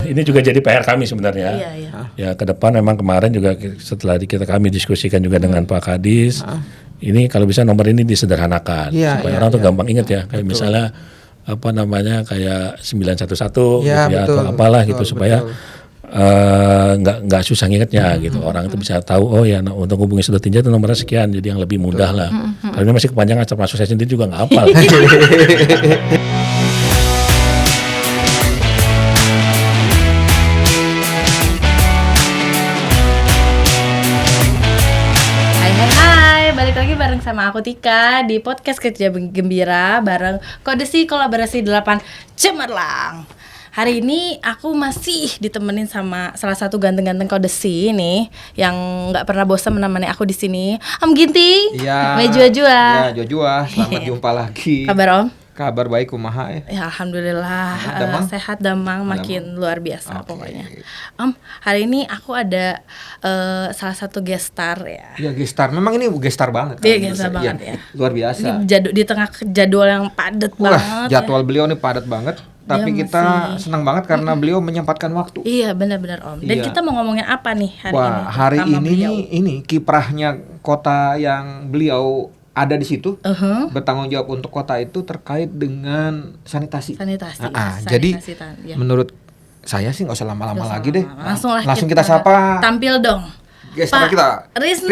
ini juga jadi PR kami sebenarnya. Iya. Ya ke depan memang kemarin juga setelah kami diskusikan juga dengan Pak Kadis, ini kalau bisa nomor ini disederhanakan supaya orang tuh gampang ingat ya. Kayak misalnya apa namanya kayak 911 gitu ya atau apalah gitu supaya nggak susah ngingetnya gitu. Orang itu bisa tahu oh ya untuk hubungi Sudut Tinja itu nomornya sekian, jadi yang lebih mudah lah. Kalau ini masih kepanjangan termasuk saya sendiri juga nggak hafal. Hai, balik lagi bareng sama aku Tika di podcast Kerja Gembira bareng Kodesi Kolaborasi 8 Cemerlang. Hari ini aku masih ditemenin sama salah satu ganteng-ganteng Kodesi nih yang nggak pernah bosan menemani aku di sini. Om Ginting, Iya. Jua-Jua. Ya, Jua-Jua. Selamat jumpa lagi. Kabar Om? Kabar baik kumaha ya? Ya alhamdulillah sehat damang makin luar biasa pokoknya. Om, hari ini aku ada salah satu guest star ya. Iya, gestar. Memang ini gestar banget. Iya, gestar banget ya. Luar biasa. Di tengah jadwal yang padat banget. Jadwal beliau ini padat banget. Tapi kita senang banget karena beliau menyempatkan waktu. Iya, benar-benar Om. Dan kita mau ngomongin apa nih hari ini? Wah, hari Pertama ini beliau. nih ini kiprahnya kota yang beliau ada di situ. Bertanggung jawab untuk kota itu terkait dengan sanitasi. Sanitasi. Jadi Ya. menurut saya sih nggak usah lama-lama lagi deh. Langsung kita sapa. Tampil dong. Gestar Pak kita. Risno.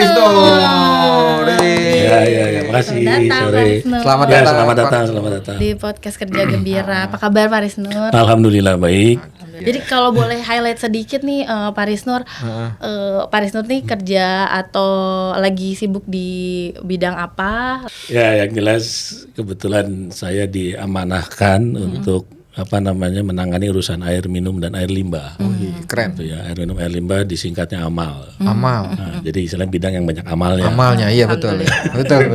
Ya, makasih. Sore. Selamat Ya, datang. selamat datang. Di podcast Kerja Gembira. Apa kabar Pak Risnur? Alhamdulillah baik. Jadi kalau boleh highlight sedikit nih Pak Risnur, Pak Risnur nih kerja atau lagi sibuk di bidang apa? Ya, yang jelas kebetulan saya diamanahkan untuk menangani urusan air minum dan air limbah. Keren. Gitu ya, air minum air limbah disingkatnya AMAL. Amal. Nah, jadi istilah bidang yang banyak amalnya. Amalnya iya betul. betul.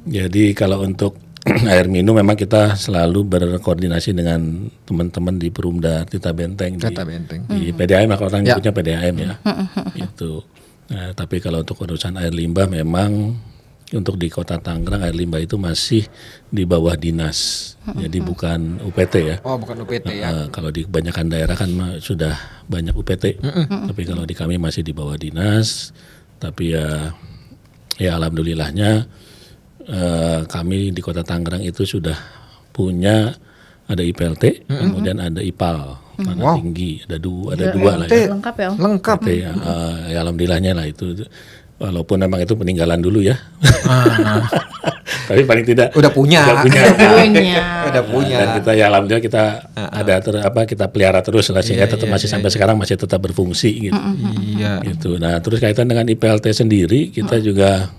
Jadi kalau untuk air minum memang kita selalu berkoordinasi dengan teman-teman di Perumda Tirta Benteng di PDAM lah, kalau orang nyebutnya PDAM ya. Itu. Nah, tapi kalau untuk urusan air limbah memang untuk di Kota Tangerang air limbah itu masih di bawah dinas. Jadi bukan UPT ya. Oh, bukan UPT ya. Kalau di kebanyakan daerah kan sudah banyak UPT. Tapi kalau di kami masih di bawah dinas. Tapi ya alhamdulillahnya kami di Kota Tangerang itu sudah punya ada IPLT, kemudian ada IPAL, tanah tinggi, ada dua lah ya. Lengkap ya Om? Lengkap. Ya alhamdulillahnya lah itu. Walaupun memang itu peninggalan dulu ya. Tapi paling tidak Udah punya. Udah punya. Dan kita ya alhamdulillah kita kita pelihara terus lah sehingga tetap masih sampai sekarang masih tetap berfungsi gitu. Iya. Gitu. Nah, terus kaitan dengan IPLT sendiri kita juga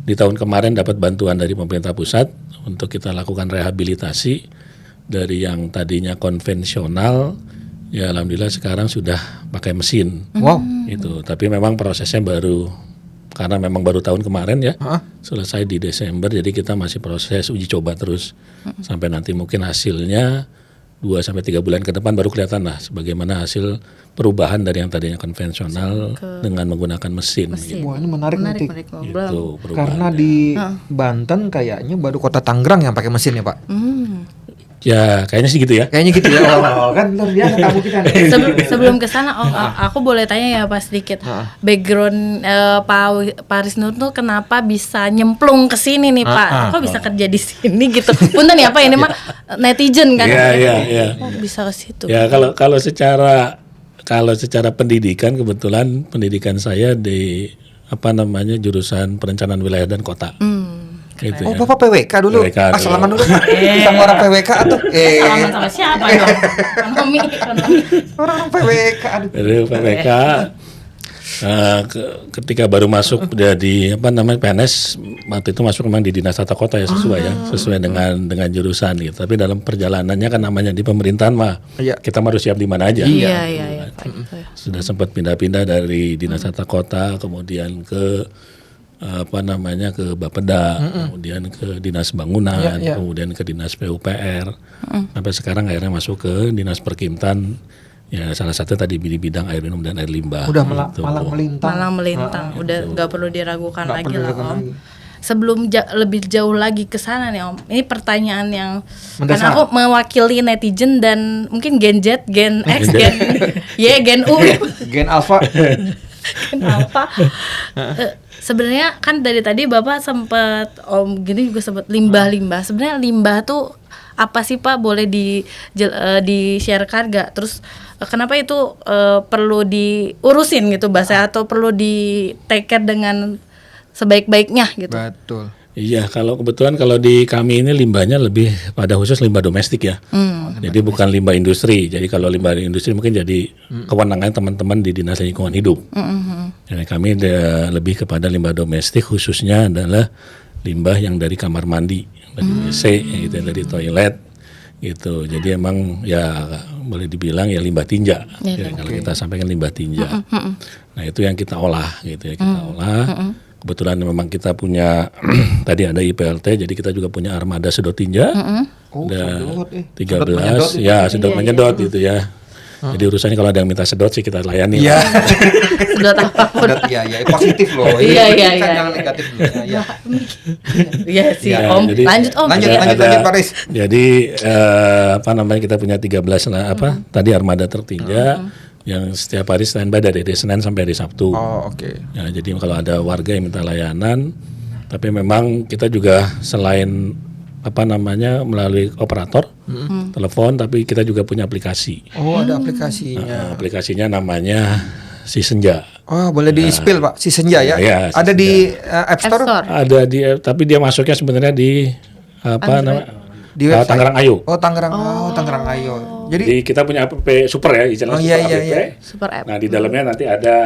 di tahun kemarin dapat bantuan dari pemerintah pusat untuk kita lakukan rehabilitasi dari yang tadinya konvensional, ya alhamdulillah sekarang sudah pakai mesin. Wow. Itu. Tapi memang prosesnya karena memang baru tahun kemarin ya, selesai di Desember, jadi kita masih proses uji coba terus sampai nanti mungkin hasilnya 2-3 bulan ke depan baru kelihatan lah sebagaimana hasil perubahan dari yang tadinya konvensional dengan menggunakan mesin. Gitu. Wah, ini menarik nanti. Gitu, Karena di Banten kayaknya baru Kota Tangerang yang pakai mesin ya, Pak. Ya kayaknya sih gitu ya. Kayaknya gitu ya. Oh, kan luar biasa tamu kita nih. Sebelum ke sana aku boleh tanya ya Pak sedikit. Background Pak Risnur tuh kenapa bisa nyemplung ke sini nih Pak? Kok bisa kerja di sini gitu? Punten ya Pak, ini mah netizen kan. Iya. Oh, bisa ke situ. Ya kalau secara pendidikan, kebetulan pendidikan saya di jurusan perencanaan wilayah dan kota. Gitu Oh, ya. Bapak PWK dulu. PWK Salaman dulu. Sama orang PWK tuh. Salaman sama siapa dong? Ekonomi. Orang PWK. Aduh. Dari PWK ketika baru masuk jadi PNS waktu itu masuk memang di Dinas Tata Kota ya sesuai dengan jurusan gitu. Tapi dalam perjalanannya kan namanya di pemerintahan kita harus siap di mana aja. Iya. Sudah sempat pindah-pindah dari Dinas Tata Kota kemudian ke ke Bapeda, kemudian ke Dinas Bangunan, kemudian ke Dinas PUPR, sampai sekarang akhirnya masuk ke Dinas Perkintan. Ya salah satu tadi di bidang air minum dan air limbah. Udah gitu. malang melintang. Udah nggak perlu diragukan lagi lah Om. sebelum lebih jauh lagi ke sana nih Om. Ini pertanyaan yang Mendasar. karena aku mewakili netizen dan mungkin Gen Z, Gen X, Gen Y, Gen U, Gen Alpha. kenapa? Sebenarnya kan dari tadi Bapak sempat Om gini juga sempat limbah-limbah. Sebenarnya limbah tuh apa sih Pak? Boleh di-sharekan nggak? Terus kenapa itu perlu diurusin gitu bahasa atau perlu di take care dengan sebaik-baiknya gitu? Betul. Iya, kebetulan kalau di kami ini limbahnya lebih pada khusus limbah domestik ya. Jadi bukan limbah industri. Jadi kalau limbah industri mungkin jadi kewenangan teman-teman di Dinas Lingkungan Hidup. Jadi kami lebih kepada limbah domestik, khususnya adalah limbah yang dari kamar mandi, dari WC, gitu, dari toilet, gitu. Jadi emang ya boleh dibilang ya limbah tinja. Ya, kalau kita sampaikan limbah tinja. Nah itu yang kita olah, gitu ya, kita olah. Kebetulan memang kita punya tadi ada IPLT, jadi kita juga punya armada sedot tinja. Ada 13, ya sedot menyedot gitu ya. Jadi urusannya kalau ada yang minta sedot sih kita layani. Iya. Sedot apapun. Iya, positif loh. Iya. Jangan negatif dulu. Iya. Iya sih Ya, Om. jadi- Lanjut Om. Lanjut Pak Riz. Jadi kita punya 13 tadi armada tertinja yang setiap hari standby dari Senin sampai hari Sabtu. Oh, oke. Ya, jadi kalau ada warga yang minta layanan, tapi memang kita juga selain melalui operator telepon, tapi kita juga punya aplikasi. Oh, ada aplikasinya. Aplikasinya namanya Si Senja. Oh, boleh di-spill Pak, Si Senja ya. Ya, Si Ada di App Store. Ada tapi dia masuknya sebenarnya di Di website. Tangerang Ayo. Oh, Tangerang Ayo. Jadi Jadi kita punya app super ya, istilahnya iya, super app. iya. Super app. Nah di dalamnya nanti ada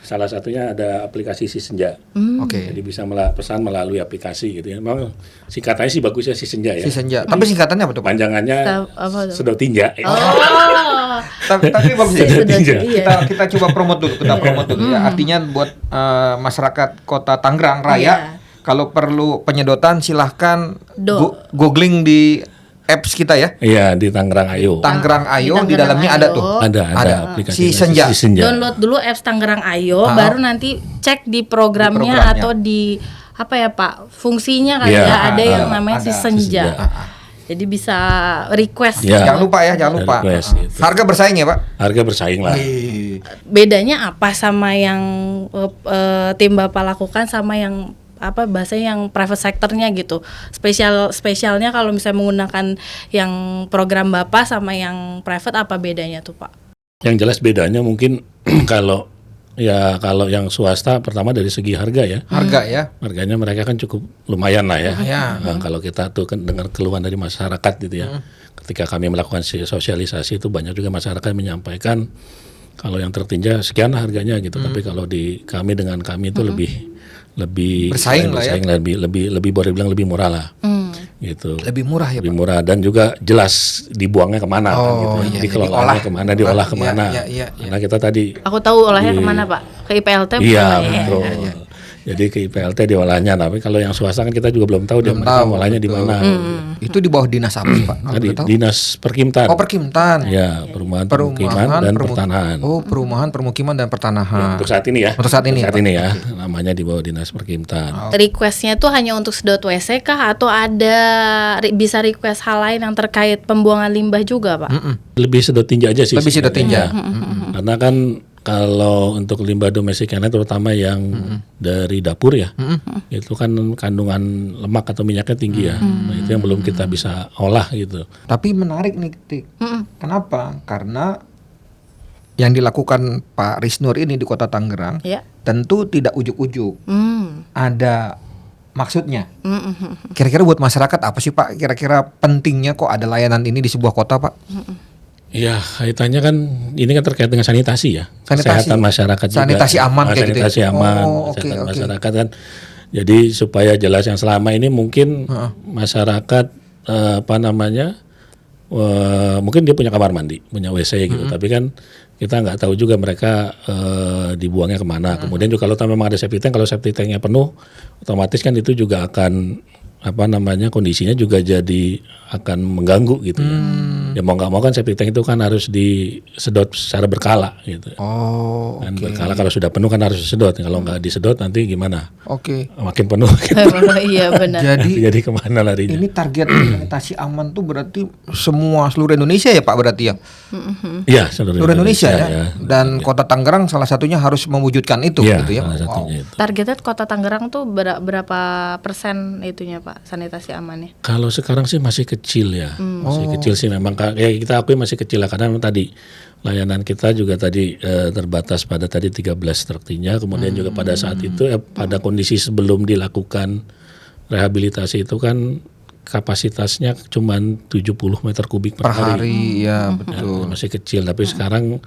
salah satunya ada aplikasi Si Senja. oke. Jadi bisa pesan melalui aplikasi gitu ya. Memang singkatannya sih bagus ya Si Senja ya. Si Senja. Tapi singkatannya apa tuh Pak? Panjangannya Apa tuh? sedot tinja. Oh. Tapi bagus ya. Sedot tinja. iya. Kita coba promote dulu, ya. Artinya buat masyarakat Kota Tangerang Raya, kalau perlu penyedotan silahkan googling di apps kita ya. Iya di Tangerang Ayo. Tangerang Ayo di Tangerang dalamnya Ayo. ada tuh. Ada aplikasi Si Senja. Download dulu apps Tangerang Ayo, baru nanti cek di programnya atau di apa ya Pak, fungsinya kali Iya, ya ada yang namanya ada. Si Senja. Jadi bisa request. Iya. Jangan lupa. Request, gitu. Harga bersaing ya Pak. Harga bersaing lah. Bedanya apa sama yang tim Bapak lakukan sama yang bahasanya yang private sectornya gitu. Spesialnya kalau misalnya menggunakan yang program Bapak sama yang private apa bedanya tuh Pak? Yang jelas bedanya mungkin kalau yang swasta pertama dari segi harga ya. Harga ya. Harganya mereka kan cukup lumayan lah ya. Lumayan. Nah, kalau kita tuh kan dengar keluhan dari masyarakat gitu ya. Ketika kami melakukan sosialisasi itu banyak juga masyarakat menyampaikan kalau yang tertinja sekian harganya gitu. Tapi kalau di kami dengan kami itu lebih Bersaing lah ya. lebih boleh bilang lebih murah lah. Gitu. Lebih murah ya Lebih Pak. murah dan juga jelas dibuangnya kemana kan gitu. iya, Dikelolanya kemana, diolah kemana. Iya. Karena kita tadi Aku tahu olahnya kemana Pak? Ke IPLT iya bukan ya? betul. Jadi ke IPLT diolahnya, tapi kalau yang swasta kan kita juga belum tahu dia mereka olahnya di mana. Itu di bawah dinas apa sih Pak? Kalau Tadi boleh tahu? Dinas Perkimtan. Oh, Perkimtan. Ya, perumahan permukiman dan pertanahan. Oh, perumahan, permukiman dan pertanahan. Untuk saat ini ya. Untuk saat ini, Saat Pak. ini ya, namanya di bawah Dinas Perkimtan. Requestnya tuh hanya untuk sedot WC kah atau ada bisa request hal lain yang terkait pembuangan limbah juga Pak? Lebih sedot tinja aja sih. Lebih sedot tinja. sebenarnya. Karena kan kalau untuk limbah domestik yang lain terutama yang dari dapur ya, itu kan kandungan lemak atau minyaknya tinggi ya. Nah, itu yang belum kita bisa olah gitu. Tapi menarik nih, Tik. Kenapa? Karena yang dilakukan Pak Risnur ini di Kota Tangerang Ya. tentu tidak ujuk-ujuk. Ada maksudnya. Mm-mm. Kira-kira buat masyarakat apa sih Pak? Kira-kira pentingnya kok ada layanan ini di sebuah kota Pak? Ya, kaitannya kan ini kan terkait dengan sanitasi ya. Sanitasi. Kesehatan masyarakat juga. Sanitasi aman kayak gitu ya? Sanitasi aman, Oh, oke, kesehatan oke. masyarakat kan. Jadi supaya jelas yang selama ini mungkin masyarakat mungkin dia punya kamar mandi, punya WC gitu. Tapi kan kita nggak tahu juga mereka dibuangnya kemana. Kemudian juga kalau memang ada septic tank, kalau septic tanknya penuh, otomatis kan itu juga akan kondisinya juga jadi akan mengganggu gitu ya. Ya mau nggak mau kan septic tank itu kan harus disedot secara berkala gitu. Oh, Dan berkala kalau sudah penuh kan harus disedot. Kalau nggak disedot nanti gimana? Oke. Makin penuh. Gitu. Iya benar. Jadi kemana larinya? Ini target sanitasi aman tuh berarti seluruh Indonesia ya Pak berarti ya? Iya, seluruh Indonesia ya. Dan Kota Tangerang salah satunya harus mewujudkan itu ya, gitu ya. salah satunya itu. Targetnya Kota Tangerang tuh berapa persen itunya Pak sanitasi amannya? Kalau sekarang sih masih kecil ya, masih kecil sih memang. Ya kita akui masih kecil lah karena memang tadi layanan kita juga tadi terbatas pada tadi 13 truk-nya. Kemudian juga pada saat itu pada kondisi sebelum dilakukan rehabilitasi itu kan kapasitasnya cuma 70 meter kubik per hari. Ya betul. Ya, masih kecil tapi sekarang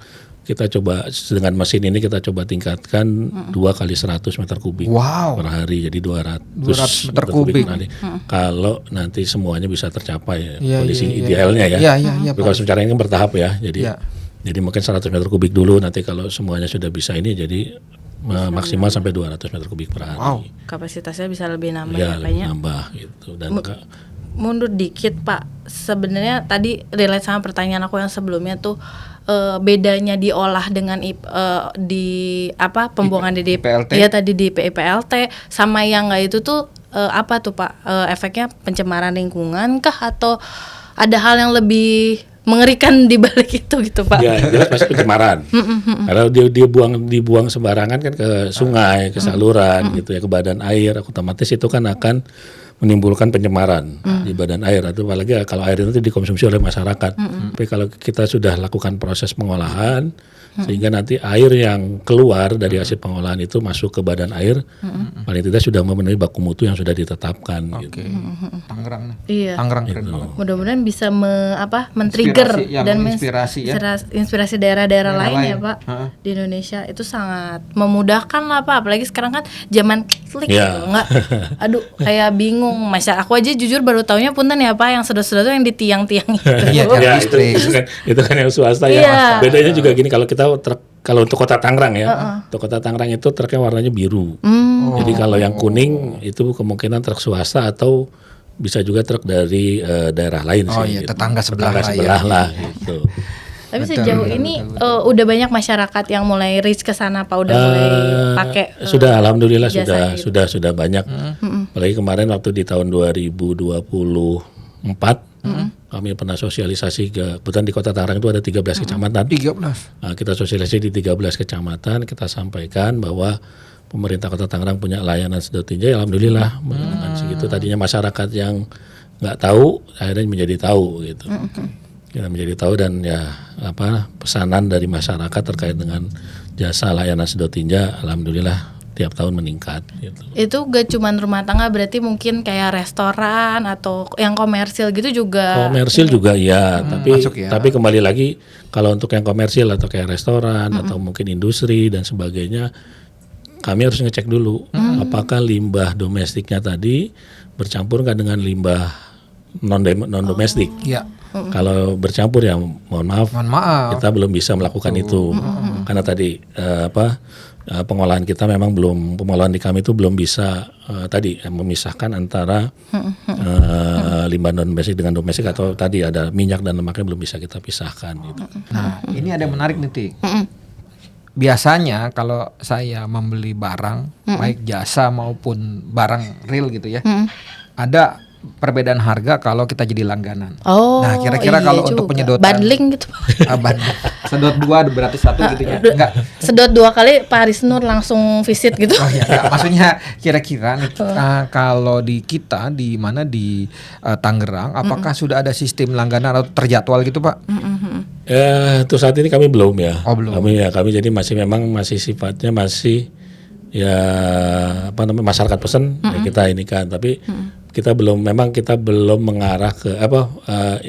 kita coba dengan mesin ini kita coba tingkatkan 2 kali 100 meter kubik per hari jadi 200 meter kubik per hari. Kalau nanti semuanya bisa tercapai kondisi iya. idealnya ya. Iya, Kalau secara ini kan bertahap ya. Jadi mungkin 100 meter kubik dulu nanti kalau semuanya sudah bisa ini jadi maksimal sampai 200 meter kubik per hari. Wow. Kapasitasnya bisa lebih nambah Ya, lebih kayaknya. nambah gitu dan Mundur dikit Pak, sebenarnya tadi relate sama pertanyaan aku yang sebelumnya tuh bedanya diolah dengan pembuangan di IPLT? Iya tadi di IPLT sama yang nggak itu tuh apa tuh Pak, efeknya pencemaran lingkungan kah atau ada hal yang lebih mengerikan di balik itu gitu Pak? Ya jelas pasti pencemaran. Kalau dia dibuang sembarangan kan ke sungai, ke saluran gitu ya, ke badan air, otomatis itu kan akan menimbulkan pencemaran di badan air, atau apalagi kalau air itu dikonsumsi oleh masyarakat. Tapi kalau kita sudah lakukan proses pengolahan sehingga nanti air yang keluar dari hasil pengolahan itu masuk ke badan air, paling tidak sudah memenuhi baku mutu yang sudah ditetapkan. Gitu. Tangerang. Iya. Tangerang keren banget. Mudah-mudahan bisa men-trigger dan menginspirasi daerah-daerah lain ya Pak di Indonesia. Itu sangat memudahkan lah Pak, apalagi sekarang kan zaman klik gitu. Nggak, aduh kayak bingung. Aku aja jujur baru taunya punten ya Pak, yang sedot-sedot yang di tiang-tiang itu. Iya, itu kan yang swasta ya. Bedanya juga gini, kalau untuk Kota Tangerang ya, untuk Kota Tangerang itu truknya warnanya biru. Jadi kalau yang kuning itu kemungkinan truk swasta atau bisa juga truk dari daerah lain sih. Iya, tetangga sebelah lah gitu. Tapi sejauh ini udah banyak masyarakat yang mulai reach ke sana Pak, udah mulai pakai. Sudah, alhamdulillah gitu. sudah banyak. Apalagi kemarin waktu di tahun 2024 kami pernah sosialisasi kebetulan di Kota Tangerang itu ada 13 kecamatan. 13. Nah, kita sosialisasi di 13 kecamatan, kita sampaikan bahwa pemerintah Kota Tangerang punya layanan sedot tinja. Alhamdulillah dengan segitu tadinya masyarakat yang nggak tahu akhirnya menjadi tahu gitu. Kita menjadi tahu dan ya pesanan dari masyarakat terkait dengan jasa layanan sedot tinja alhamdulillah tiap tahun meningkat gitu. Itu gak cuma rumah tangga, berarti mungkin kayak restoran atau yang komersil gitu juga. Komersil juga ya, masuk ya. Tapi kembali lagi kalau untuk yang komersil atau kayak restoran atau mungkin industri dan sebagainya, kami harus ngecek dulu apakah limbah domestiknya tadi bercampur nggak dengan limbah non domestik. Iya. Kalau bercampur ya mohon maaf kita belum bisa melakukan itu karena tadi pengolahan kita memang pengolahan di kami itu belum bisa memisahkan antara limbah non domestik dengan domestik atau tadi ada minyak dan lemaknya belum bisa kita pisahkan gitu. Nah ini ada yang menarik nih Ti. Biasanya kalau saya membeli barang baik jasa maupun barang real gitu ya, ada perbedaan harga kalau kita jadi langganan. Nah, kira-kira kalau untuk penyedotan bundling gitu. Sedot 2 berarti 1 gitu ya. Enggak. Sedot 2 kali Pak Haris Nur langsung visit gitu. Oh iya, maksudnya kira-kira nih kalau di kita di mana di Tangerang apakah sudah ada sistem langganan atau terjadwal gitu, Pak? Untuk saat ini kami belum ya. Oh, belum. Kami jadi masih sifatnya masih ya masyarakat pesan ya kita ini kan, tapi kita belum mengarah ke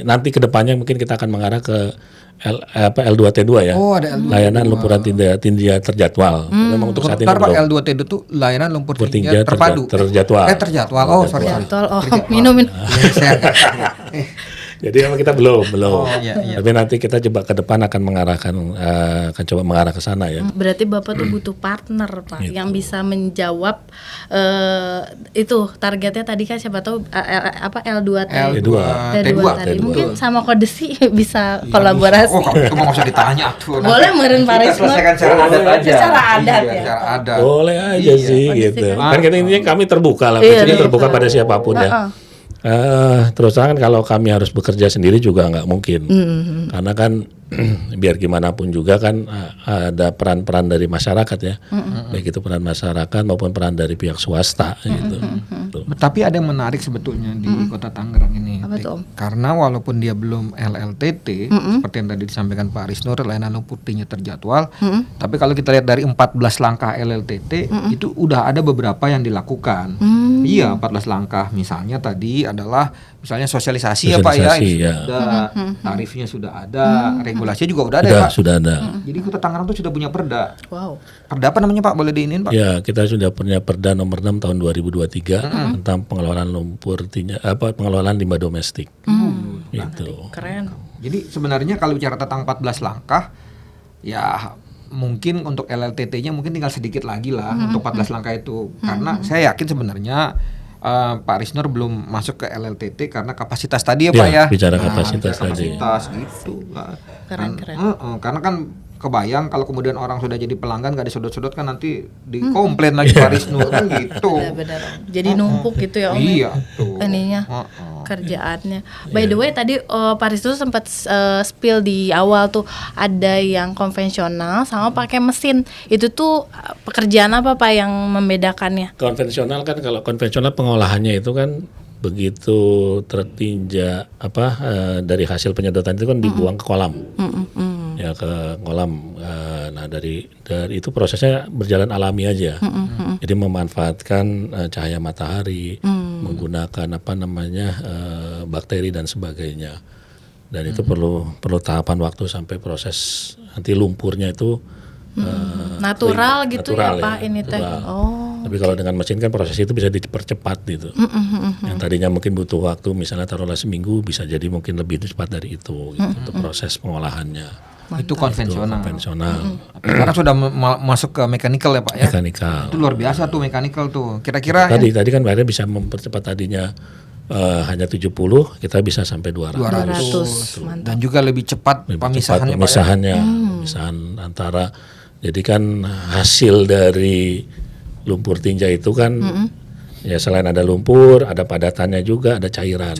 nanti kedepannya mungkin kita akan mengarah ke L2T2 ya. Oh, ada L2T2. Layanan lumpuran tinja terjadwal. Memang untuk saat ini Pak, belum. L2T2 itu layanan lumpur tinja terpadu. Terjadwal. Terjadwal. Oh, sorry. Minum. Jadi memang kita belum. iya. Tapi nanti kita coba ke depan akan coba mengarah ke sana ya. Berarti Bapak tuh butuh partner Pak Gitu. yang bisa menjawab itu targetnya tadi kan siapa tahu L2 tadi. L2. L2 tadi. T2. Mungkin sama Kodesi bisa kolaborasi. Oh, kamu itu nggak usah ditanya tuh. Boleh meren Pak Kita Risno. selesaikan secara adat aja. Secara adat Iya, ya. secara adat. Boleh aja sih gitu. Kan kita intinya kami terbuka lah, Iya, prinsipnya iya. terbuka pada siapapun ya. Terus terang kan kalau kami harus bekerja sendiri juga nggak mungkin, karena kan biar gimana pun juga kan ada peran-peran dari masyarakat ya, baik itu peran masyarakat maupun peran dari pihak swasta gitu. Tuh. Tapi ada yang menarik sebetulnya di Kota Tangerang ini. Apa tuh, Om? Karena walaupun dia belum LLTT, seperti yang tadi disampaikan Pak Risno, layanan lumpur tinja terjadwal. Tapi kalau kita lihat dari 14 langkah LLTT, itu udah ada beberapa yang dilakukan. Iya, 14 langkah. Misalnya tadi adalah misalnya sosialisasi ya Pak ya, Sosialisasi, itu ya. sudah ada, tarifnya sudah ada, regulasinya juga udah ada ya Pak. Sudah ada. Jadi Kota Tangerang tuh sudah punya perda. Wow. Perda apa namanya Pak? Boleh diinin Pak? Ya, kita sudah punya Perda nomor 6 tahun 2023 tentang pengelolaan lumpur tinja, pengelolaan limbah domestik. Gitu. Keren. Jadi sebenarnya kalau bicara tentang 14 langkah, ya mungkin untuk LLTT-nya mungkin tinggal sedikit lagi lah untuk 14 langkah itu. Karena saya yakin sebenarnya Pak Risnor belum masuk ke LLTT karena kapasitas tadi ya Pak ya. Bicara kapasitas tadi. Kapasitas gitu. Keren. Karena kan kebayang kalau kemudian orang sudah jadi pelanggan gak disodot-sodot kan nanti dikomplain lagi Pak Risnor kan gitu. Benar-benar. Jadi numpuk gitu ya Om. Iya tuh. Ininya kerjaannya. By the way tadi Pak Risno sempat spill di awal tuh ada yang konvensional sama pakai mesin. Itu tuh pekerjaan apa Pak yang membedakannya? Konvensional kan, kalau konvensional pengolahannya itu kan begitu tertinja dari hasil penyedotan itu kan dibuang ke kolam. Ya ke kolam. Nah dari itu prosesnya berjalan alami aja. Jadi memanfaatkan cahaya matahari, menggunakan bakteri dan sebagainya. Dan itu perlu tahapan waktu sampai proses nanti lumpurnya itu natural gitu natural ya Pak ini teh. Tapi kalau dengan mesin kan proses itu bisa dipercepat gitu. Yang tadinya mungkin butuh waktu misalnya taruhlah seminggu, bisa jadi mungkin lebih cepat dari itu gitu, untuk proses pengolahannya. Itu konvensional. Karena sudah masuk ke mechanical ya Pak ya. Mekanikal. Itu luar biasa tuh mechanical tuh. Kira-kira Tadi kan akhirnya bisa mempercepat tadinya hanya 70, kita bisa sampai 200. 200. Mantap. Dan juga lebih cepat Lebih pemisahannya cepat pemisahannya. Pemisahan antara, jadi kan hasil dari lumpur tinja itu kan ya selain ada lumpur, ada padatannya juga, ada cairan.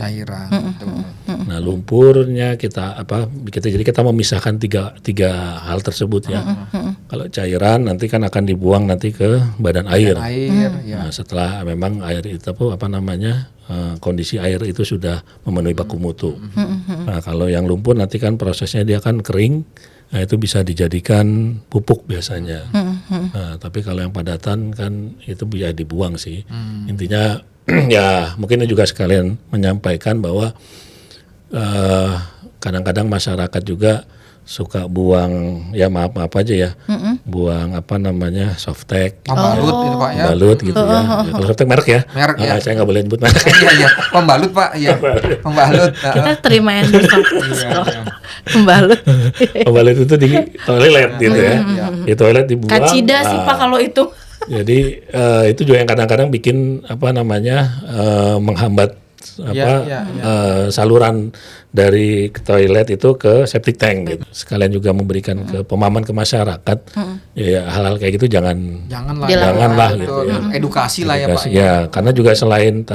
Nah lumpurnya jadi kita memisahkan tiga hal tersebut ya. Kalau cairan nanti kan akan dibuang nanti ke badan air. Ya. Nah, setelah memang air itu kondisi air itu sudah memenuhi baku mutu. Nah kalau yang lumpur nanti kan prosesnya dia kan kering. Nah itu bisa dijadikan pupuk biasanya. Nah, tapi kalau yang padatan kan itu bisa dibuang sih. Intinya ya mungkin juga sekalian menyampaikan bahwa kadang-kadang masyarakat juga suka buang ya maaf aja ya, buang softtek, Pembalut itu Pak ya. pembalut gitu ya. Ya, kalau softtek merek ya. Merek ya. Saya nggak boleh nyebut merek. Iya. Pembalut Pak, iya. Pembalut. Kita terima yang pembalut. Pembalut itu di toilet gitu ya. Di toilet dibuang. Kacida sih Pak kalau itu. Jadi itu juga yang kadang-kadang bikin menghambat saluran dari toilet itu ke septic tank gitu. Sekalian juga memberikan pemahaman ke masyarakat. Ya hal-hal kayak gitu janganlah gitu ya. Edukasi lah ya Pak. Ya, karena juga selain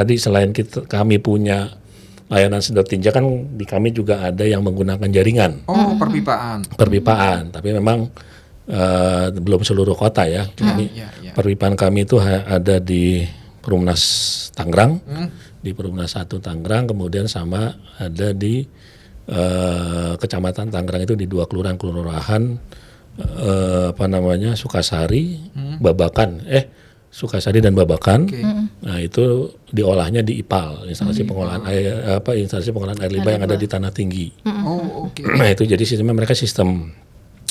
kami punya layanan sedot tinja kan di kami juga ada yang menggunakan jaringan. Oh, perpipaan. Tapi memang belum seluruh kota ya. Perpipaan kami itu ada di Perumnas Tangerang, di Perumnas 1 Tangerang, kemudian sama ada di Kecamatan Tangerang itu di 2 kelurahan Sukasari, Babakan, Sukasari dan Babakan. Nah itu diolahnya di IPAL, instalasi pengolahan air limbah yang ada di tanah tinggi. Nah itu jadi sistemnya sistem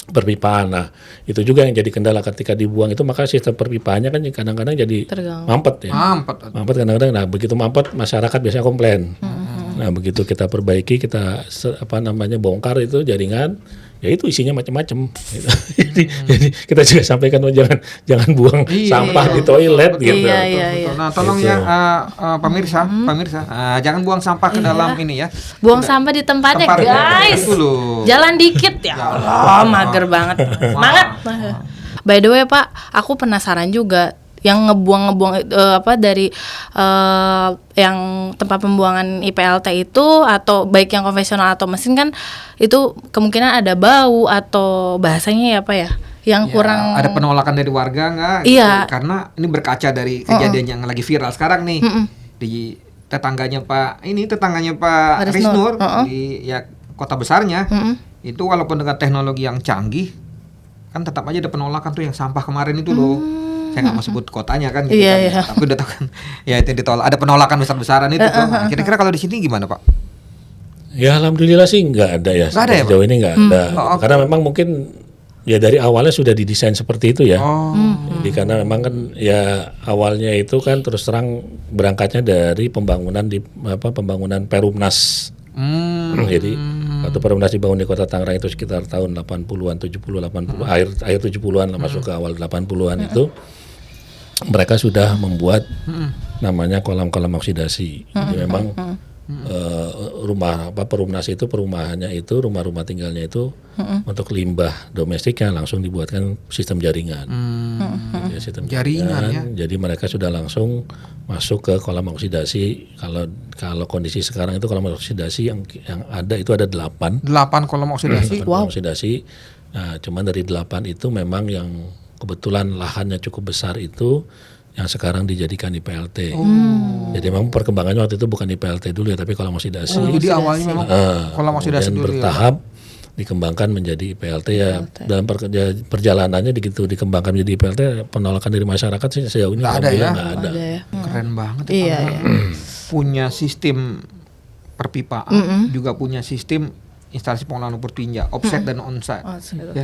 perpipaan. Nah itu juga yang jadi kendala ketika dibuang itu, maka sistem perpipaannya kan kadang-kadang jadi mampet ya. Mampet kadang-kadang. Nah begitu mampet masyarakat biasanya komplain. Nah begitu kita perbaiki, kita bongkar itu jaringan, ya itu isinya macam-macam. Gitu. Jadi kita juga sampaikan jangan buang sampah di toilet gitu. Iya. Nah tolong Gitu. ya pemirsa, jangan buang sampah ke dalam ini ya. Buang sampah di tempatnya, Tempat, guys. itu loh. Jalan dikit ya. Allah, mager banget. Banget. By the way, Pak, aku penasaran juga yang ngebuang dari yang tempat pembuangan IPLT itu, atau baik yang konvensional atau mesin, kan itu kemungkinan ada bau atau bahasanya ya apa ya yang kurang Ada penolakan dari warga nggak? Iya. Gitu. Karena ini berkaca dari kejadian yang lagi viral sekarang nih di tetangganya Pak Risnur di kota besarnya. Itu walaupun dengan teknologi yang canggih kan tetap aja ada penolakan tuh yang sampah kemarin itu loh. Saya nggak mau sebut kotanya kan gitu kan. Iya. Tapi udah tahu kan ya itu ditolak. Ada penolakan besar-besaran itu tuh. Kira-kira kalau di sini gimana Pak? Ya alhamdulillah sih nggak ada ya. Nggak ada ya, Pak? Sejauh ini nggak ada. Karena memang mungkin ya dari awalnya sudah didesain seperti itu ya. Jadi karena memang kan ya awalnya itu kan terus terang berangkatnya dari pembangunan Perumnas. Jadi waktu Perumnas dibangun di Kota Tangerang itu sekitar tahun 80-an, 70, 80, akhir 70-an lah, masuk ke awal 80-an itu mereka sudah membuat namanya kolam-kolam oksidasi. Jadi memang Perumnas itu perumahannya itu rumah-rumah tinggalnya itu untuk limbah domestiknya langsung dibuatkan sistem jaringan. Jadi sistem jaringan ya. Jadi mereka sudah langsung masuk ke kolam oksidasi. Kalau kondisi sekarang itu kolam oksidasi yang ada itu ada 8 kolam oksidasi. kolam oksidasi. Nah, cuman dari 8 itu memang yang kebetulan lahannya cukup besar itu yang sekarang dijadikan IPLT. Jadi memang perkembangannya waktu itu bukan IPLT dulu ya, tapi kolam oksidasi. Jadi awalnya memang kolam oksidasi dulu bertahap dikembangkan menjadi IPLT ya. Dalam perjalanannya begitu dikembangkan menjadi IPLT, penolakan dari masyarakat sih sejauh ini alhamdulillah nggak ada. Keren banget. Iya. Punya sistem perpipaan, juga punya sistem instalasi pengolahan lumpur tinja, offset dan onsite.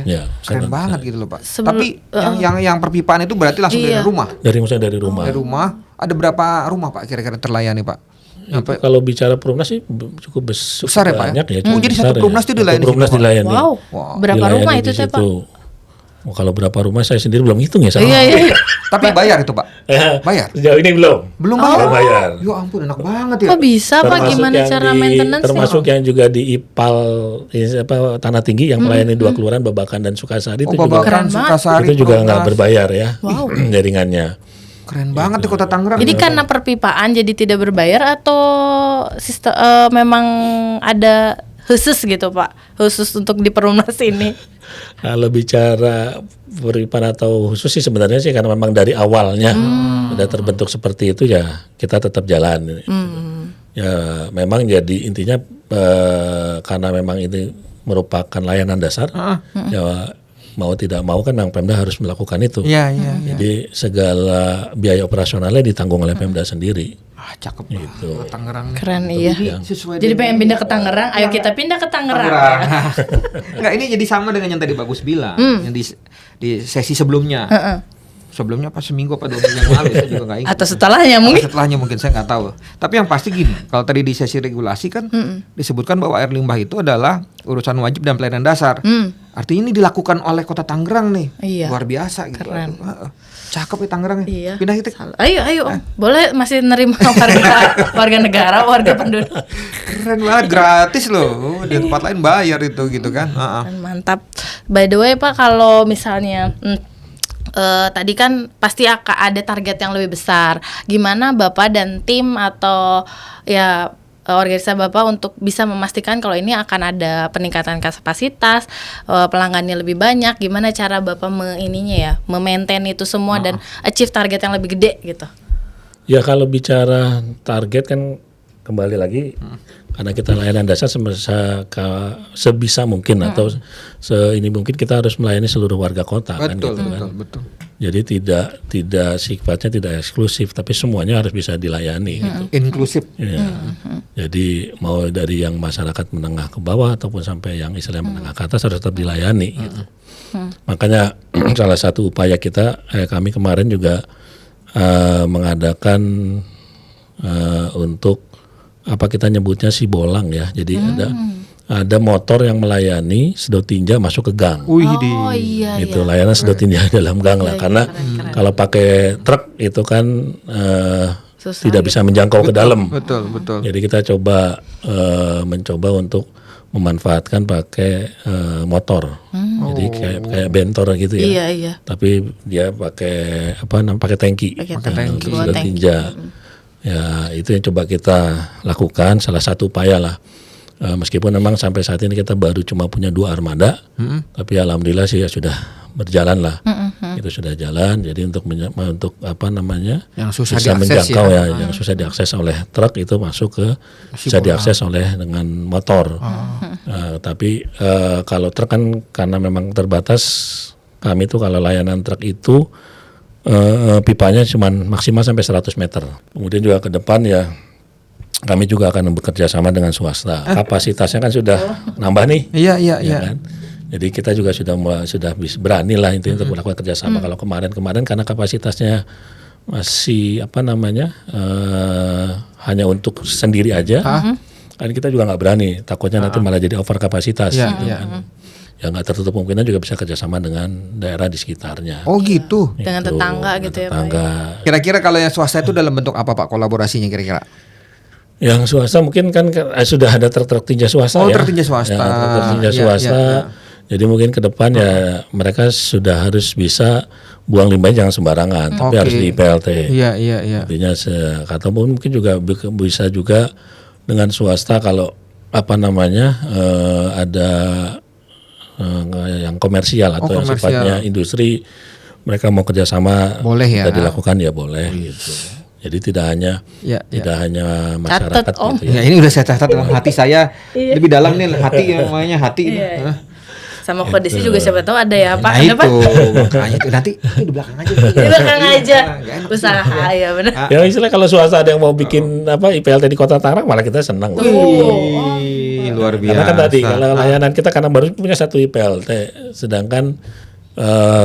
Ya, Keren banget gitu loh Pak. Tapi yang perpipaan itu berarti langsung dari rumah. Dari rumah. Dari rumah. Ada berapa rumah Pak kira-kira terlayani Pak? Itu kalau bicara Perumnas sih cukup besar ya Pak banyak ya? cukup Jadi besar satu Perumnas itu dilayani. dilayani. Wow. Berapa Dilayani rumah di itu teh Pak? Oh, kalau berapa rumah saya sendiri belum hitung ya. Iya. Tapi bayar itu Pak? Bayar? Sejauh ini belum. Belum bayar? Ya ampun, enak banget ya. Kok bisa Pak? Gimana cara maintenance? Termasuk yang juga di IPAL Tanah Tinggi yang melayani 2 kelurahan Babakan dan Sukasari itu juga Keren banget. itu juga nggak berbayar ya jaringannya. Keren banget di Kota Tangerang. Ini karena perpipaan jadi tidak berbayar atau sistem memang ada khusus gitu Pak? Khusus untuk di Perumnas ini? Kalau bicara perpipaan atau khusus sih sebenarnya sih karena memang dari awalnya udah terbentuk seperti itu ya kita tetap jalan. Ya memang jadi intinya karena memang ini merupakan layanan dasar ya mau tidak mau kan memang Pemda harus melakukan itu. Iya. Jadi segala biaya operasionalnya ditanggung oleh Pemda sendiri. Cakep gitu. Tangerang. Keren iya. Jadi pengen pindah ke Tangerang, ayo kita pindah ke Tangerang. Enggak, ini jadi sama dengan yang tadi Bagus bilang, yang di sesi sebelumnya. Sebelumnya apa seminggu apa 2 minggu yang lalu saya juga nggak ingat. Atau setelahnya mungkin. Setelahnya mungkin saya nggak tahu. Tapi yang pasti gini, kalau tadi di sesi regulasi kan disebutkan bahwa air limbah itu adalah urusan wajib dan pelayanan dasar. Artinya ini dilakukan oleh Kota Tangerang nih. Iya. Luar biasa gitu. Keren. Cakep ya Tangerang. Iya. Pindah kita. Ayo. Boleh masih nerima warga negara, warga penduduk. Keren banget, gratis loh. Di tempat lain bayar itu gitu kan. Mantap. By the way Pak, kalau misalnya tadi kan pasti akan ada target yang lebih besar. Gimana Bapak dan tim atau ya organisasi Bapak untuk bisa memastikan kalau ini akan ada peningkatan kapasitas, pelanggannya lebih banyak. Gimana cara Bapak memaintain itu semua dan achieve target yang lebih gede gitu? Ya kalau bicara target kan kembali lagi karena kita layanan dasar sebisa mungkin atau ini mungkin kita harus melayani seluruh warga kota. Betul, kan, gitu betul. Jadi tidak sifatnya tidak eksklusif tapi semuanya harus bisa dilayani gitu. Inklusif. Ya. Jadi mau dari yang masyarakat menengah ke bawah ataupun sampai yang istilahnya menengah ke atas harus tetap dilayani gitu. Makanya salah satu upaya kita kami kemarin juga mengadakan untuk apa kita nyebutnya si bolang ya. Jadi ada motor yang melayani sedot tinja masuk ke gang. Wih Oh iya. Itu layanan sedot tinja dalam gang lah. Karena kalau pakai truk itu kan Susah tidak bisa menjangkau ke dalam. betul. Jadi kita mencoba untuk memanfaatkan pakai motor. Jadi kayak bentor gitu ya. Iya. Tapi dia pakai pakai tangki. Pakai tangki. Bawa Sedot tangki. tinja. Ya itu yang coba kita lakukan. Salah satu upaya lah. Meskipun memang sampai saat ini kita baru cuma punya 2 armada, tapi alhamdulillah sih ya sudah berjalan lah. Itu sudah jalan. Jadi untuk apa namanya Yang susah bisa diakses menjangkau ya, yang susah diakses oleh truk itu masuk ke bisa diakses oleh dengan motor. Tapi kalau truk kan karena memang terbatas, kami tuh kalau layanan truk itu pipanya cuma maksimal sampai 100 meter. Kemudian juga ke depan ya kami juga akan bekerja sama dengan swasta. Kapasitasnya kan sudah nambah nih. Iya. Kan? Jadi kita juga sudah berani lah intinya untuk melakukan kerjasama. Kalau kemarin karena kapasitasnya masih hanya untuk sendiri aja, kan kita juga nggak berani. Takutnya nanti malah jadi over kapasitas. Iya, gitu kan. Ya nggak tertutup kemungkinan juga bisa kerjasama dengan daerah di sekitarnya. Oh gitu. Dengan tetangga gitu ya Pak. Tetangga. Kira-kira kalau yang swasta itu dalam bentuk apa Pak kolaborasinya kira-kira? Yang swasta mungkin kan sudah ada truk-truk tinja swasta ya. Truk tinja swasta. Ya, truk tinja Iya, swasta. iya. Jadi mungkin ke depan ya mereka sudah harus bisa buang limbahnya jangan sembarangan, tapi harus di PLT. Iya. Artinya ataupun mungkin juga bisa juga dengan swasta kalau ada yang komersial atau yang sifatnya industri, mereka mau kerjasama boleh ya. kita dilakukan ya boleh gitu. Jadi tidak hanya masyarakat Catat, Om. gitu ya. Ya ini udah saya catat dalam hati saya. Lebih dalam nih hati namanya hati. Iya. Sama kondisi juga siapa tahu ada ya Pak. Nah Ada, Pak? itu makanya itu nanti di belakang aja. Di belakang aja. Nggak enak. Usaha ya benar. Ya istilah kalau swasta ada yang mau bikin IPLT di Kota Tangerang malah kita senang. Wih, luar biasa. Karena kan tadi kalau layanan kita karena baru punya 1 IPLT, sedangkan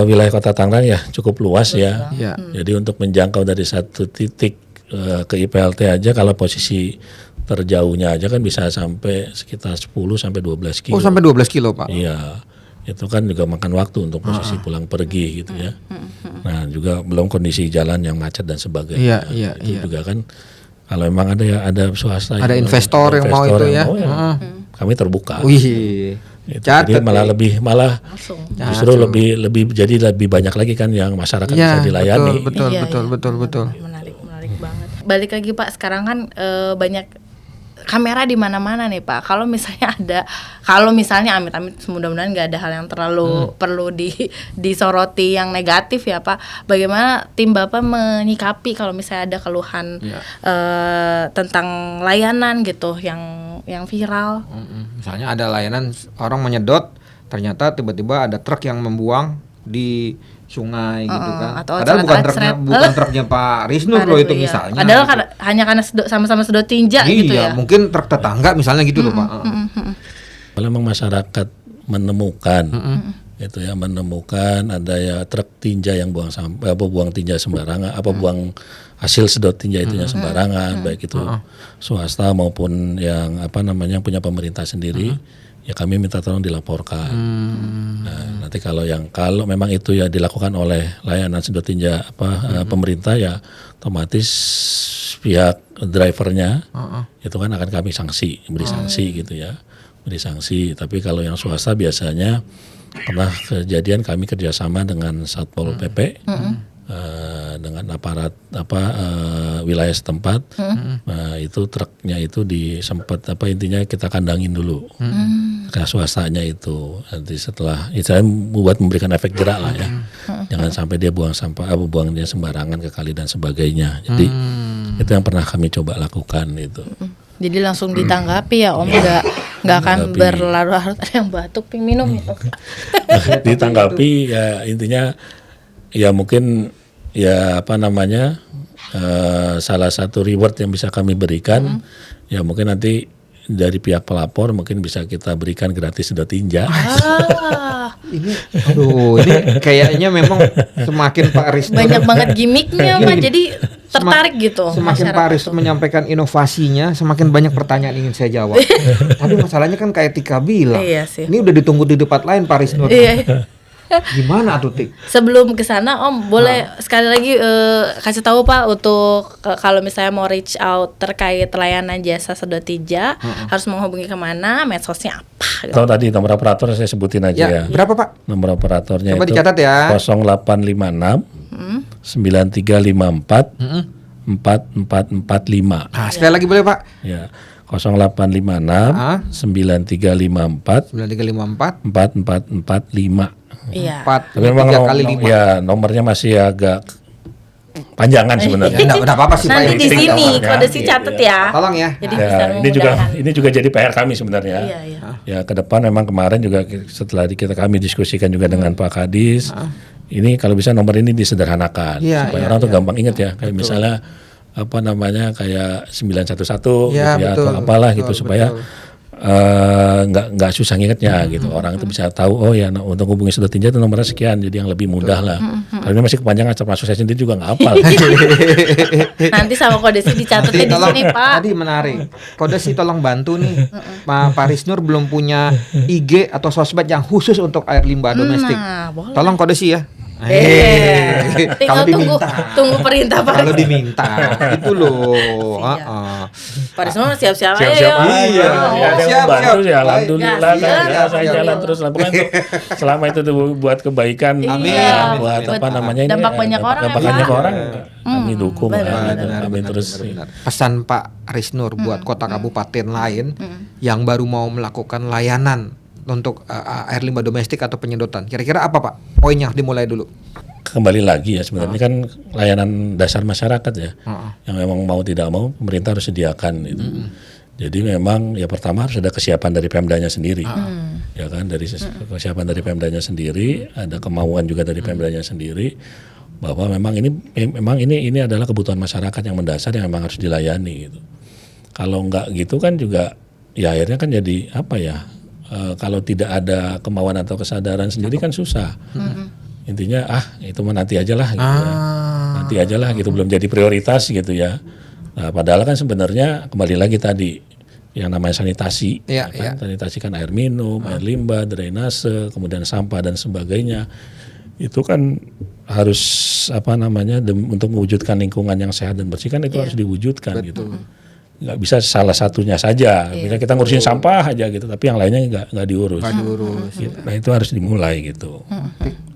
wilayah Kota Tangerang ya cukup luas ya. Iya. Jadi untuk menjangkau dari satu titik ke IPLT aja kalau posisi terjauhnya aja kan bisa sampai sekitar 10 sampai 12 kilo. Oh sampai 12 kilo Pak. Iya. Itu kan juga makan waktu untuk posisi pulang pergi gitu ya. Nah, juga belum kondisi jalan yang macet dan sebagainya. Iya. Itu juga kan kalau memang ada swasta Ada investor yang mau itu ya. Kami terbuka. Wih. Jadi malah Langsung. justru lebih jadi lebih banyak lagi kan yang masyarakat bisa dilayani. Betul. Menarik banget. Balik lagi Pak, sekarang kan banyak kamera di mana-mana nih Pak. Kalau misalnya amit-amit mudah-mudahan nggak ada hal yang terlalu perlu disoroti yang negatif ya Pak. Bagaimana tim Bapak menyikapi kalau misalnya ada keluhan tentang layanan gitu yang viral? Misalnya ada layanan orang menyedot, ternyata tiba-tiba ada truk yang membuang di sungai gitu kan. Padahal bukan truknya Pak Risnu loh itu iya. misalnya. Padahal gitu. hanya karena sama-sama sedot tinja gitu ya. Iya, mungkin truk tetangga misalnya gitu loh Pak. Kalau memang masyarakat menemukan menemukan ada ya truk tinja yang buang sampah buang tinja sembarangan buang hasil sedot tinja itunya sembarangan baik itu swasta maupun yang punya pemerintah sendiri ya kami minta tolong dilaporkan. Nah, nanti kalau memang itu ya dilakukan oleh layanan sedot tinja pemerintah ya otomatis pihak drivernya itu kan akan kami beri sanksi gitu ya. Beri sanksi. Tapi kalau yang swasta biasanya pernah kejadian kami kerjasama dengan Satpol PP dengan aparat wilayah setempat. Itu truknya itu intinya kita kandangin dulu ke swastanya itu. Nanti setelah saya buat memberikan efek jerak lah ya. Jangan sampai dia buang sampah buang dia sembarangan ke kali dan sebagainya. Jadi itu yang pernah kami coba lakukan itu. Jadi langsung ditanggapi ya Om, nggak akan berlarut-larut ada yang batuk ping minum gitu. Ditanggapi ya intinya ya mungkin ya salah satu reward yang bisa kami berikan ya mungkin nanti dari pihak pelapor mungkin bisa kita berikan gratis sedot tinja. Ini kayaknya memang semakin Pak Risnu banyak banget gimmicknya Pak. Jadi tertarik gitu. Semakin Pak Risnur menyampaikan inovasinya, semakin banyak pertanyaan ingin saya jawab. Tapi masalahnya kan kayak Tika bilang, Iya sih. ini udah ditunggu di tempat lain Pak Risnur. Iya. Gimana tuh Tik? Sebelum ke sana Om boleh sekali lagi kasih tahu Pak untuk kalau misalnya mau reach out terkait layanan jasa sedot tinja harus menghubungi kemana, medsosnya apa? Atau tadi nomor operator saya sebutin aja ya. Berapa Pak? Nomor operatornya Coba itu dicatat ya. 0856 9354 4445. Nah, sekali lagi boleh Pak? Ya. 0856 9354 9354 4445. Iya. 4 Tapi memang 3 kali 5. ya nomornya masih agak panjangan sebenarnya. Ya, enggak apa-apa sih Pak. Nanti yang di penting sini nomornya. kode si catat ya. Tolong ya. Jadi Ya, bisa memudahkan. ini juga jadi PR kami sebenarnya. Iya, iya. Ya ke depan memang kemarin juga setelah kami diskusikan juga dengan Pak Kadis, ini kalau bisa nomor ini disederhanakan Iya, supaya iya, orang tuh gampang ingat ya. Kayak misalnya apa namanya kayak 911 gitu Ya, ya betul, atau apalah betul, gitu supaya nggak susah ngingetnya gitu. Orang itu bisa tahu oh ya untuk hubungi sedot tinja itu nomornya sekian, jadi yang lebih mudah lah. Kalau ini masih kepanjangan termasuk saya sendiri juga nggak hafal. Nanti sama kode si dicatatnya di tolong, sini Pak. tadi menarik. Kode sih tolong bantu nih. Pak Risnur belum punya IG atau sosmed yang khusus untuk air limbah domestik. Nah, boleh. Tolong kode sih ya. Tinggal Kalau diminta. tunggu perintah Pak. Kalau diminta itu loh. Pak Risno siap-siap aja Siap-siap ya. aja. Iya. Ya, ada yang Siap, membantu siap. ya alhamdulillah Siap, kan ya, siap, saya siap. jalan terus lakukan selama itu tuh buat kebaikan Amin, Iya. buat amin. apa namanya ini Dampak banyak orang dampak ya, banyak Pak. orang kami dukung benar, lah, gitu. Benar, kami benar, terus benar. Pesan Pak Risnur buat kota kabupaten lain yang baru mau melakukan layanan untuk air limbah domestik atau penyedotan. Kira-kira apa Pak? Poinnya dimulai dulu. kembali lagi ya sebenarnya kan layanan dasar masyarakat ya yang memang mau tidak mau pemerintah harus sediakan itu. Jadi memang ya pertama harus ada kesiapan dari Pemdanya sendiri, ya kan dari kesiapan dari Pemdanya sendiri, ada kemauan juga dari Pemdanya sendiri bahwa memang ini adalah kebutuhan masyarakat yang mendasar yang memang harus dilayani gitu. Kalau enggak gitu kan juga ya akhirnya kan jadi apa ya kalau tidak ada kemauan atau kesadaran sendiri kan susah. Intinya itu mah nanti aja lah gitu ya. Nanti aja lah gitu belum jadi prioritas gitu ya. Nah, padahal kan sebenarnya kembali lagi tadi yang namanya sanitasi, Iya, kan? Sanitasi kan air minum, air limbah, drainase, kemudian sampah dan sebagainya. Itu kan harus apa namanya untuk mewujudkan lingkungan yang sehat dan bersih kan itu harus diwujudkan gitu. Nggak bisa salah satunya saja. Misalnya kita ngurusin sampah aja gitu, tapi yang lainnya nggak diurus. Gitu. Nah itu harus dimulai gitu.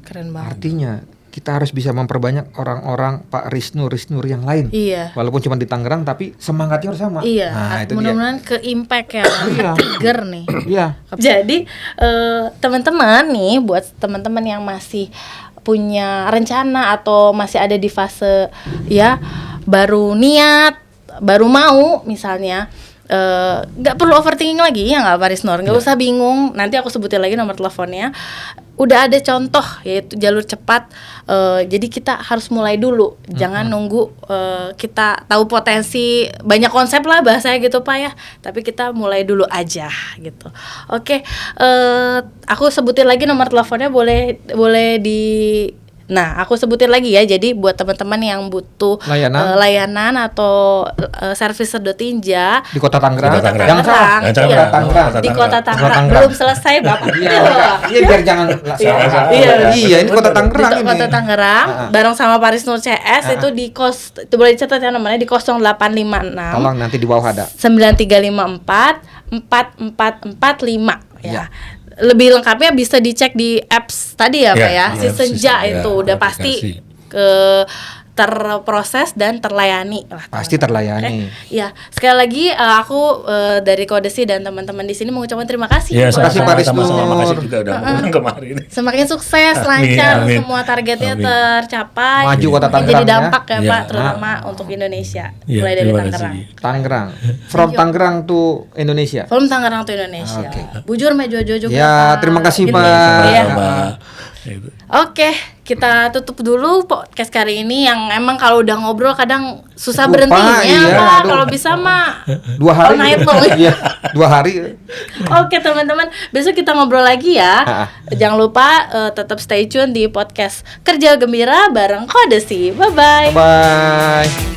Keren banget. Artinya kita harus bisa memperbanyak orang-orang Pak Risnur yang lain. Iya. Walaupun cuma di Tangerang tapi semangatnya harus sama. Iya, Nah, itu dia. mudah-mudahan ke impact ya, trigger nih. Iya. Jadi teman-teman nih, buat teman-teman yang masih punya rencana atau masih ada di fase ya baru niat, baru mau misalnya, nggak perlu overthinking lagi ya nggak Pak Risnur, nggak usah bingung. Nanti aku sebutin lagi nomor teleponnya. Udah ada contoh yaitu jalur cepat. Jadi kita harus mulai dulu, jangan nunggu kita tahu potensi, banyak konsep lah bahasanya gitu Pak ya. Tapi kita mulai dulu aja gitu. Oke, aku sebutin lagi nomor teleponnya, boleh di. Nah, aku sebutin lagi ya. Jadi buat teman-teman yang butuh layanan atau servis sedot tinja Di Kota Tangerang. Tangerang. Di Kota Tangerang. Belum selesai Bapak. Iya, biar jangan salah. Iya, ini Kota Tangerang di Kota Tangerang bareng sama Pak Risnur CS itu di itu boleh dicatat ya nomornya di 0856. Tolong nanti di bawah ada. 9354 4445 ya. Lebih lengkapnya bisa dicek di apps tadi ya Pak ya. Si Senja itu udah pasti terproses dan terlayani lah. Pasti terlayani. Ya, sekali lagi aku dari Kodesi dan teman-teman di sini mengucapkan terima kasih. Ya, terima kasih Pak Risnur. Terima kasih juga udah ngundang kemarin. Semakin sukses, lancar, semua targetnya tercapai. Maju Kota Tangerang jadi dampak ya, ya. Pak, terutama untuk Indonesia. Ya, Mulai dari terima Tangerang. kasih. Tangerang. From Tangerang to Indonesia. Film Tangerang to Indonesia. Bujur mejo jojo. Ya, terima kasih Pak. Iya. Gitu. Oke, kita tutup dulu podcast kali ini yang emang kalau udah ngobrol kadang susah Lupa, berhentinya iya, Pak. aduh. Kalau bisa mah 2 hari. all night long. Iya, 2 hari. Oke teman-teman, besok kita ngobrol lagi ya. Jangan lupa tetap stay tune di podcast Kerja Gembira bareng Kodesi. Bye-bye. Bye.